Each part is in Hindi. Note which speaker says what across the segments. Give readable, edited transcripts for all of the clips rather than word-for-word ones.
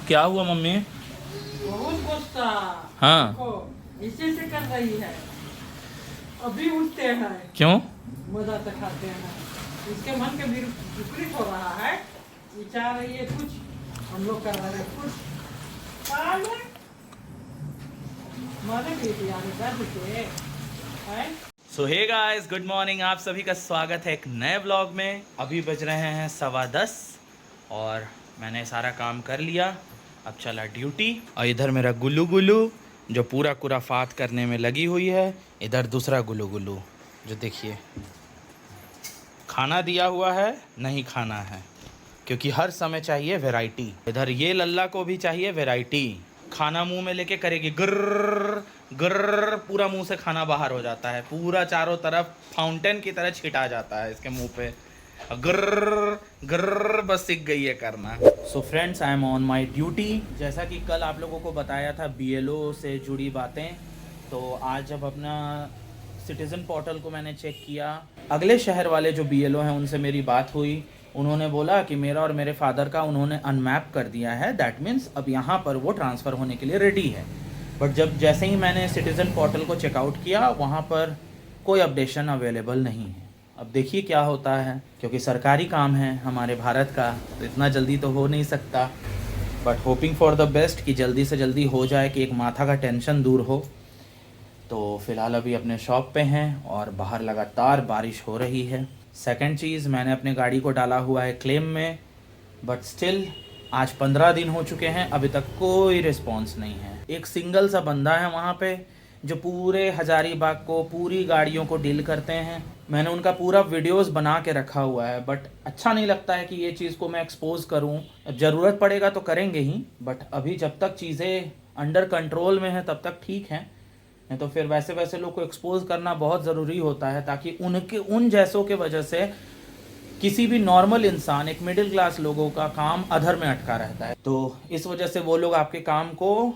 Speaker 1: क्या हुआ मम्मी?
Speaker 2: बहुत गुस्सा।
Speaker 1: हाँ।
Speaker 2: देखो, इसी से कर रही है। अभी उठते हैं,
Speaker 1: क्यों?
Speaker 2: मजा खाते हैं। इसके मन के विपरीत हो रहा है। ये चाह रही है कुछ, हम लोग कर रहे हैं कुछ। मारे भी यार दर्द से है।
Speaker 1: सो हे गाइस, गुड मॉर्निंग। आप सभी का स्वागत है एक नए व्लॉग में। अभी बज रहे हैं 10:15 और मैंने सारा काम कर लिया। अब चला ड्यूटी। और इधर मेरा गुल्लू गुल्लू जो पूरा कुराफात करने में लगी हुई है। इधर दूसरा गुल्लू गुल्लू जो देखिए खाना दिया हुआ है, नहीं खाना है क्योंकि हर समय चाहिए वैरायटी। इधर ये लल्ला को भी चाहिए वैरायटी। खाना मुंह में लेके करेगी गर्र गर्र, पूरा मुंह से खाना बाहर हो जाता है, पूरा चारों तरफ फाउंटेन की तरह छिटा जाता है इसके मुंह पे। गर्र गर्र बस सीख गई है करना। So friends, I am on my duty. जैसा कि कल आप लोगों को बताया था BLO से जुड़ी बातें, तो आज जब अपना सिटीज़न पोर्टल को मैंने चेक किया, अगले शहर वाले जो BLO हैं उनसे मेरी बात हुई। उन्होंने बोला कि मेरा और मेरे फादर का उन्होंने अनमैप कर दिया है। दैट मीन्स अब यहाँ पर वो ट्रांसफ़र होने के लिए रेडी है। बट जैसे ही मैंने सिटीज़न पोर्टल को चेकआउट किया, वहाँ पर कोई अपडेशन अवेलेबल नहीं है। अब देखिए क्या होता है, क्योंकि सरकारी काम है हमारे भारत का, तो इतना जल्दी तो हो नहीं सकता। But hoping for the best कि जल्दी से जल्दी हो जाए, कि एक माथा का टेंशन दूर हो। तो फ़िलहाल अभी अपने शॉप पे हैं और बाहर लगातार बारिश हो रही है। सेकंड चीज़, मैंने अपने गाड़ी को डाला हुआ है क्लेम में, बट स्टिल आज 15 दिन हो चुके हैं, अभी तक कोई रिस्पांस नहीं है। एक सिंगल सा बंदा है वहाँ पे जो पूरे हजारीबाग को, पूरी गाड़ियों को डील करते हैं। मैंने उनका पूरा वीडियोस बना के रखा हुआ है, बट अच्छा नहीं लगता है कि ये चीज़ को मैं एक्सपोज करूँ। अब ज़रूरत पड़ेगा तो करेंगे ही, बट अभी जब तक चीज़ें अंडर कंट्रोल में हैं तब तक ठीक हैं। नहीं तो फिर वैसे वैसे लोग को एक्सपोज करना बहुत ज़रूरी होता है, ताकि उन जैसों के वजह से किसी भी नॉर्मल इंसान, एक मिडिल क्लास लोगों का काम अधर में अटका रहता है। तो इस वजह से वो लोग आपके काम को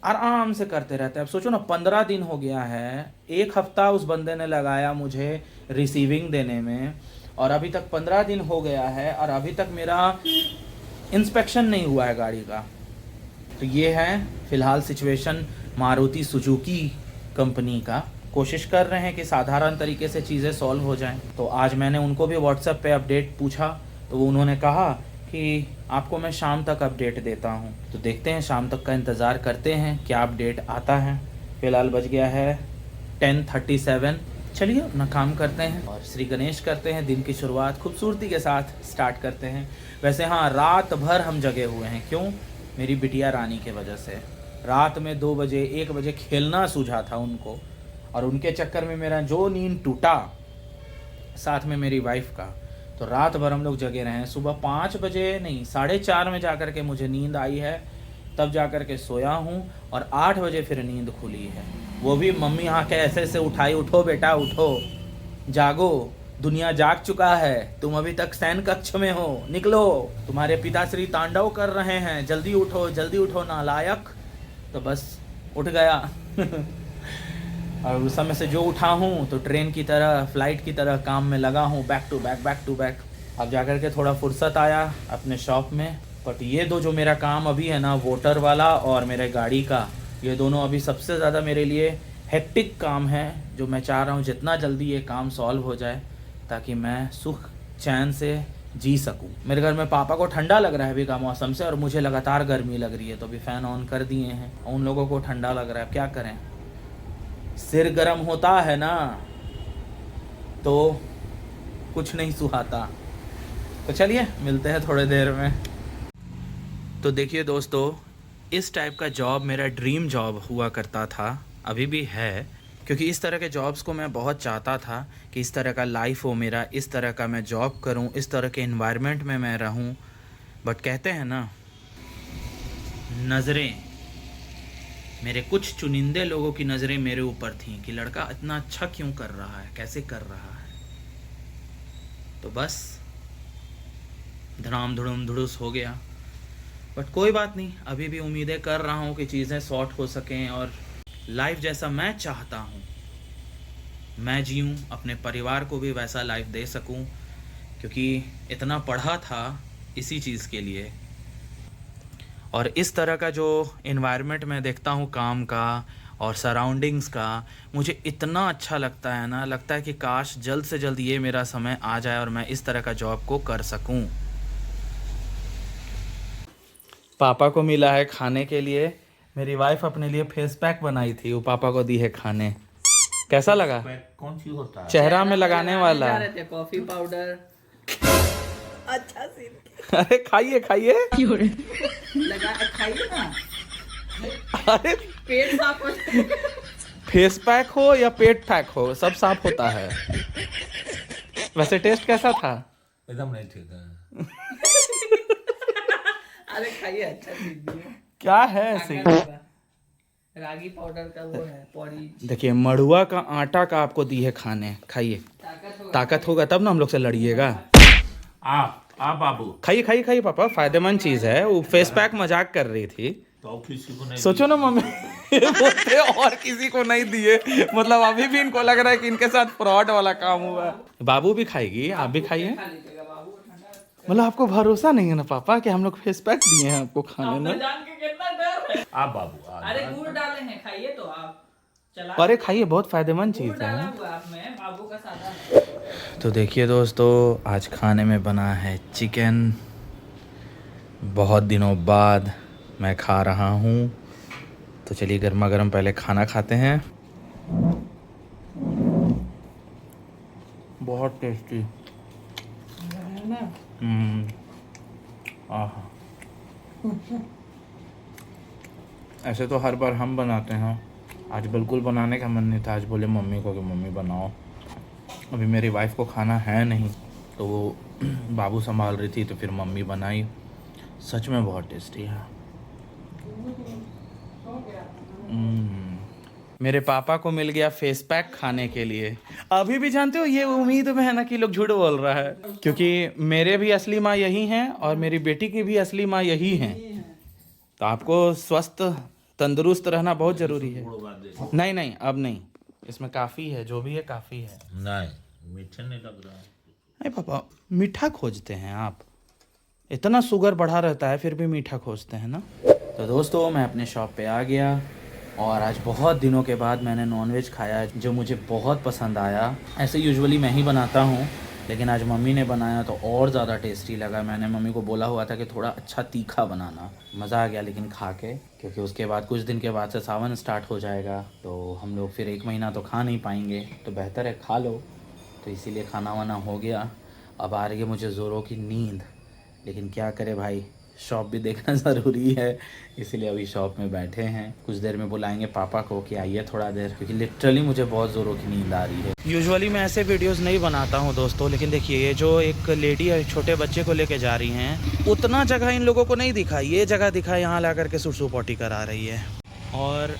Speaker 1: आराम से करते रहते हैं। अब सोचो ना, 15 दिन हो गया है, एक हफ्ता उस बंदे ने लगाया मुझे रिसीविंग देने में, और अभी तक 15 दिन हो गया है और अभी तक मेरा इंस्पेक्शन नहीं हुआ है गाड़ी का। तो ये है फ़िलहाल सिचुएशन मारुति सुजुकी कंपनी का। कोशिश कर रहे हैं कि साधारण तरीके से चीज़ें सॉल्व हो जाएं। तो आज मैंने उनको भी व्हाट्सएप पे अपडेट पूछा, तो वो उन्होंने कहा कि आपको मैं शाम तक अपडेट देता हूं। तो देखते हैं, शाम तक का इंतज़ार करते हैं क्या अपडेट आता है। फ़िलहाल बज गया है 10:37। चलिए अपना काम करते हैं और श्री गणेश करते हैं। दिन की शुरुआत खूबसूरती के साथ स्टार्ट करते हैं। वैसे हाँ, रात भर हम जगे हुए हैं। क्यों? मेरी बिटिया रानी के वजह से। रात में 2 बजे 1 बजे खेलना सूझा था उनको, और उनके चक्कर में मेरा जो नींद टूटा, साथ में मेरी वाइफ का, तो रात भर हम लोग जगे रहे हैं। सुबह 5 बजे नहीं, 4:30 में जाकर के मुझे नींद आई है, तब जाकर के सोया हूँ, और 8 बजे फिर नींद खुली है। वो भी मम्मी आके ऐसे ऐसे उठाई, उठो बेटा उठो, जागो, दुनिया जाग चुका है, तुम अभी तक शयन कक्ष में हो, निकलो, तुम्हारे पिताश्री तांडव कर रहे हैं, जल्दी उठो नालायक। तो बस उठ गया और उस समय से जो उठा हूँ तो ट्रेन की तरह, फ्लाइट की तरह काम में लगा हूँ, बैक टू बैक। अब जाकर के थोड़ा फुर्सत आया अपने शॉप में। बट ये दो जो मेरा काम अभी है ना, वोटर वाला और मेरे गाड़ी का, ये दोनों अभी सबसे ज़्यादा मेरे लिए हेक्टिक काम है, जो मैं चाह रहा हूँ जितना जल्दी ये काम सॉल्व हो जाए, ताकि मैं सुख चैन से जी सकूं। मेरे घर में पापा को ठंडा लग रहा है अभी का मौसम से, और मुझे लगातार गर्मी लग रही है, तो अभी फ़ैन ऑन कर दिए हैं। उन लोगों को ठंडा लग रहा है, क्या करें, सिर गर्म होता है ना तो कुछ नहीं सुहाता। तो चलिए मिलते हैं थोड़ी देर में। तो देखिए दोस्तों, इस टाइप का जॉब मेरा ड्रीम जॉब हुआ करता था, अभी भी है, क्योंकि इस तरह के जॉब्स को मैं बहुत चाहता था कि इस तरह का लाइफ हो मेरा, इस तरह का मैं जॉब करूं, इस तरह के एनवायरनमेंट में मैं रहूं। बट कहते हैं ना, नज़रें, मेरे कुछ चुनिंदे लोगों की नज़रें मेरे ऊपर थीं कि लड़का इतना अच्छा क्यों कर रहा है, कैसे कर रहा है। तो बस धड़ाम धुड़ुम धुड़ुस हो गया। बट कोई बात नहीं, अभी भी उम्मीदें कर रहा हूँ कि चीज़ें सॉर्ट हो सकें और लाइफ जैसा मैं चाहता हूँ मैं जीऊँ, अपने परिवार को भी वैसा लाइफ दे सकूँ, क्योंकि इतना पढ़ा था इसी चीज़ के लिए। और इस तरह का जो इन्वायरमेंट मैं देखता हूँ काम का और सराउंडिंग्स का, मुझे इतना अच्छा लगता है ना, लगता है कि काश जल्द से जल्द ये मेरा समय आ जाए और मैं इस तरह का जॉब को कर सकूं। पापा को मिला है खाने के लिए, मेरी वाइफ अपने लिए फेस पैक बनाई थी, वो पापा को दी है खाने। कैसा लगा?
Speaker 3: कौन सी होता है?
Speaker 1: चेहरा में लगाने वाला।
Speaker 2: Coffee powder. अच्छा सीन।
Speaker 1: अरे खाइए खाइए।
Speaker 2: लगा खाइए ना,
Speaker 1: अरे
Speaker 2: पेट साफ हो जाएगा।
Speaker 1: फेस पैक हो या पेट पैक हो, सब साफ होता है। वैसे टेस्ट कैसा था?
Speaker 3: एकदम नहीं ठीक है।
Speaker 2: अरे खाइए, अच्छा चीज है।
Speaker 1: क्या है ऐसे?
Speaker 2: रागी पाउडर का वो है पौड़ी।
Speaker 1: देखिए मड़ुआ का आटा का आपको दी है खाने, खाइए। ताकत होगा तब ना हम लोग से लड़िएगा।
Speaker 3: आप बाबू
Speaker 1: खाइए खाइए खाइए पापा, फायदेमंद चीज है। वो फेस पैक मजाक कर रही थी,
Speaker 3: तो किसी को नहीं
Speaker 1: सोचो ना मम्मी बोलते और किसी को नहीं दिए, मतलब अभी भी इनको लग रहा है कि इनके साथ फ्रॉड वाला काम हुआ है। बाबू भी खाएगी, आप भी खाइए। मतलब आपको भरोसा नहीं है ना पापा कि हम लोग फेस पैक दिए हैं आपको खाने में?
Speaker 2: जान के कितना डर है।
Speaker 3: आप बाबू
Speaker 2: अरे गुड़ डाले हैं, खाइए तो आप। चला
Speaker 1: अरे खाइए, बहुत फायदेमंद
Speaker 2: गुड़
Speaker 1: चीज
Speaker 2: डाला
Speaker 1: है।
Speaker 2: हुआ आप में, बाबू का सादा है।
Speaker 1: तो देखिए दोस्तों, आज खाने में बना है चिकन। बहुत दिनों बाद मैं खा रहा हूँ, तो चलिए गर्मा गर्म पहले खाना खाते हैं। बहुत टेस्टी।
Speaker 2: है ना?
Speaker 1: आहा। ऐसे तो हर बार हम बनाते हैं, आज बिल्कुल बनाने का मन नहीं था। आज बोले मम्मी को कि मम्मी बनाओ। अभी मेरी वाइफ को खाना है नहीं, तो वो बाबू संभाल रही थी, तो फिर मम्मी बनाई। सच में बहुत टेस्टी है। मेरे पापा को मिल गया फेस पैक खाने के लिए। अभी भी जानते हो, ये उम्मीद में है ना कि लोग झूठ बोल रहा है, क्योंकि मेरे भी असली माँ यही हैं और मेरी बेटी की भी असली माँ यही हैं। तो आपको स्वस्थ तंदुरुस्त रहना बहुत ज़रूरी है। नहीं नहीं, अब नहीं, इसमें काफ़ी है, जो भी है काफ़ी है।
Speaker 3: नहीं मीठा नहीं लग रहा है।
Speaker 1: नहीं पापा, मीठा खोजते हैं आप, इतना शुगर बढ़ा रहता है फिर भी मीठा खोजते हैं ना। तो दोस्तों मैं अपने शॉप पे आ गया और आज बहुत दिनों के बाद मैंने नॉनवेज खाया, जो मुझे बहुत पसंद आया। ऐसे यूजुअली मैं ही बनाता हूँ, लेकिन आज मम्मी ने बनाया तो और ज़्यादा टेस्टी लगा। मैंने मम्मी को बोला हुआ था कि थोड़ा अच्छा तीखा बनाना। मज़ा आ गया लेकिन खा के, क्योंकि उसके बाद कुछ दिन के बाद से सावन स्टार्ट हो जाएगा, तो हम लोग फिर 1 महीना तो खा नहीं पाएंगे, तो बेहतर है खा लो। तो इसीलिए खाना वाना हो गया। अब आ रही है मुझे ज़ोरों की नींद, लेकिन क्या करे भाई, शॉप भी देखना ज़रूरी है, इसीलिए अभी शॉप में बैठे हैं। कुछ देर में बुलाएंगे पापा को कि आइए थोड़ा देर, क्योंकि लिटरली मुझे बहुत ज़ोरों की नींद आ रही है। यूजुअली मैं ऐसे वीडियोस नहीं बनाता हूं दोस्तों, लेकिन देखिए ये जो एक लेडी है छोटे बच्चे को लेके जा रही हैं, उतना जगह इन लोगों को नहीं दिखा, ये जगह दिखा, यहाँ ला करके सुसु पोटी करा रही है। और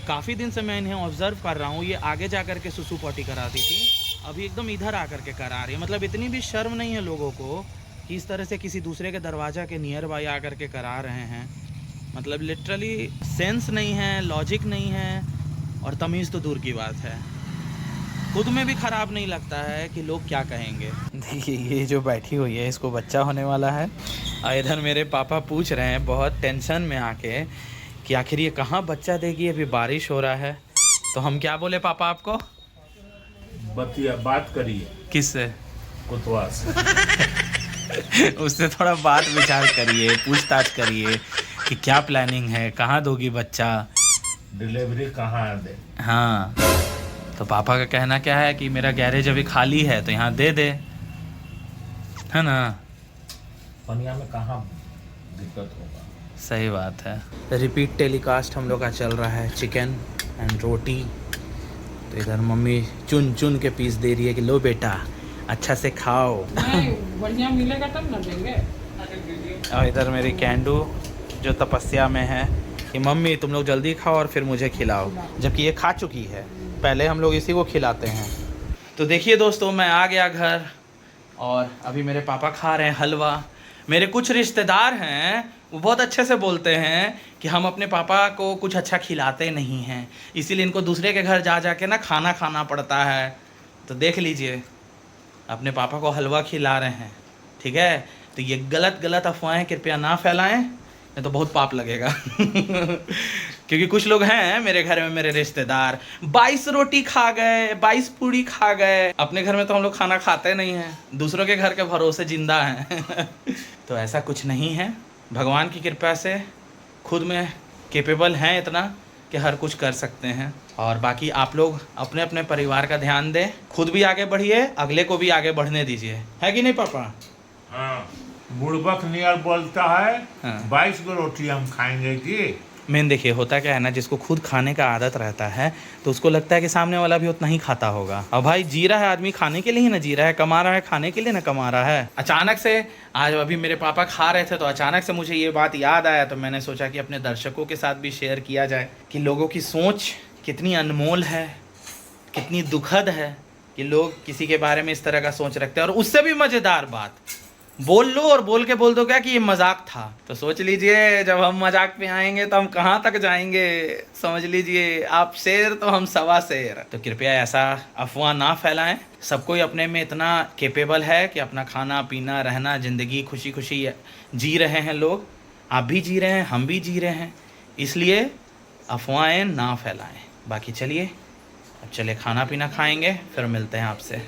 Speaker 1: काफ़ी दिन से मैं इन्हें ऑब्जर्व कर रहा हूँ, ये आगे जा कर के सुसु पोटी कराती थी, अभी एकदम इधर आ करके करा रही है। मतलब इतनी भी शर्म नहीं है लोगों को कि इस तरह से किसी दूसरे के दरवाज़ा के नियर बाई आ करके करा रहे हैं। मतलब लिटरली सेंस नहीं है, लॉजिक नहीं है, और तमीज़ तो दूर की बात है। खुद में भी ख़राब नहीं लगता है कि लोग क्या कहेंगे। देखिए ये जो बैठी हुई है, इसको बच्चा होने वाला है, और इधर मेरे पापा पूछ रहे हैं बहुत टेंशन में आके कि आखिर ये कहाँ बच्चा देगी, अभी बारिश हो रहा है। तो हम क्या बोले पापा आपको?
Speaker 3: बतिया बात करिए।
Speaker 1: किससे?
Speaker 3: कुतवा से।
Speaker 1: उससे थोड़ा बात विचार करिए, पूछताछ करिए कि क्या प्लानिंग है, कहाँ दोगी बच्चा,
Speaker 3: डिलीवरी कहाँ दे।
Speaker 1: हाँ, तो पापा का कहना क्या है कि मेरा गैरेज अभी खाली है तो यहाँ दे दे, है ना।
Speaker 3: पनिया में कहाँ दिक्कत होगा।
Speaker 1: सही बात है। रिपीट टेलीकास्ट हम लोग का चल रहा है, चिकन एंड रोटी। तो इधर मम्मी चुन चुन के पीस दे रही है कि लो बेटा अच्छा से खाओ।
Speaker 2: नहीं बढ़िया मिलेगा तब ना देंगे।
Speaker 1: और इधर मेरी कैंडू जो तपस्या में है कि मम्मी तुम लोग जल्दी खाओ और फिर मुझे खिलाओ, जबकि ये खा चुकी है, पहले हम लोग इसी को खिलाते हैं। तो देखिए दोस्तों मैं आ गया घर और अभी मेरे पापा खा रहे हैं हलवा। मेरे कुछ रिश्तेदार हैं वो बहुत अच्छे से बोलते हैं कि हम अपने पापा को कुछ अच्छा खिलाते नहीं हैं, इसीलिए इनको दूसरे के घर जा जा के ना खाना खाना पड़ता है। तो देख लीजिए अपने पापा को हलवा खिला रहे हैं, ठीक है। तो ये गलत अफवाहें कृपया ना फैलाएं, नहीं तो बहुत पाप लगेगा। क्योंकि कुछ लोग हैं मेरे घर में, मेरे रिश्तेदार 22 रोटी खा गए, 22 पूड़ी खा गए। अपने घर में तो हम लोग खाना खाते नहीं हैं, दूसरों के घर के भरोसे जिंदा हैं। तो ऐसा कुछ नहीं है, भगवान की कृपा से खुद में कैपेबल हैं इतना कि हर कुछ कर सकते हैं। और बाकी आप लोग अपने अपने परिवार का ध्यान दें, खुद भी आगे बढ़िए, अगले को भी आगे बढ़ने दीजिए, है कि नहीं पापा?
Speaker 3: हाँ, बुड़बक नियर बोलता है
Speaker 1: हाँ।
Speaker 3: 22 को रोटी हम खाएंगे कि
Speaker 1: मेन देखिए होता क्या है ना, जिसको खुद खाने का आदत रहता है तो उसको लगता है कि सामने वाला भी उतना ही खाता होगा। और भाई जी रहा है आदमी खाने के लिए ही ना जी रहा है, कमा रहा है खाने के लिए ना कमा रहा है। अचानक से आज अभी मेरे पापा खा रहे थे तो अचानक से मुझे ये बात याद आया, तो मैंने सोचा कि अपने दर्शकों के साथ भी शेयर किया जाए कि लोगों की सोच कितनी अनमोल है, कितनी दुखद है कि लोग किसी के बारे में इस तरह का सोच रखते हैं। और उससे भी मज़ेदार बात, बोल लो और बोल के बोल दो क्या कि ये मजाक था। तो सोच लीजिए जब हम मजाक पे आएंगे तो हम कहाँ तक जाएंगे। समझ लीजिए आप शेर तो हम सवा शेर। तो कृपया ऐसा अफवाह ना फैलाएं। सब कोई अपने में इतना कैपेबल है कि अपना खाना पीना रहना, ज़िंदगी खुशी खुशी जी रहे हैं लोग। आप भी जी रहे हैं, हम भी जी रहे हैं, इसलिए अफवाहें ना फैलाएं। बाकी चलिए अब चले खाना पीना खाएंगे, फिर मिलते हैं आपसे।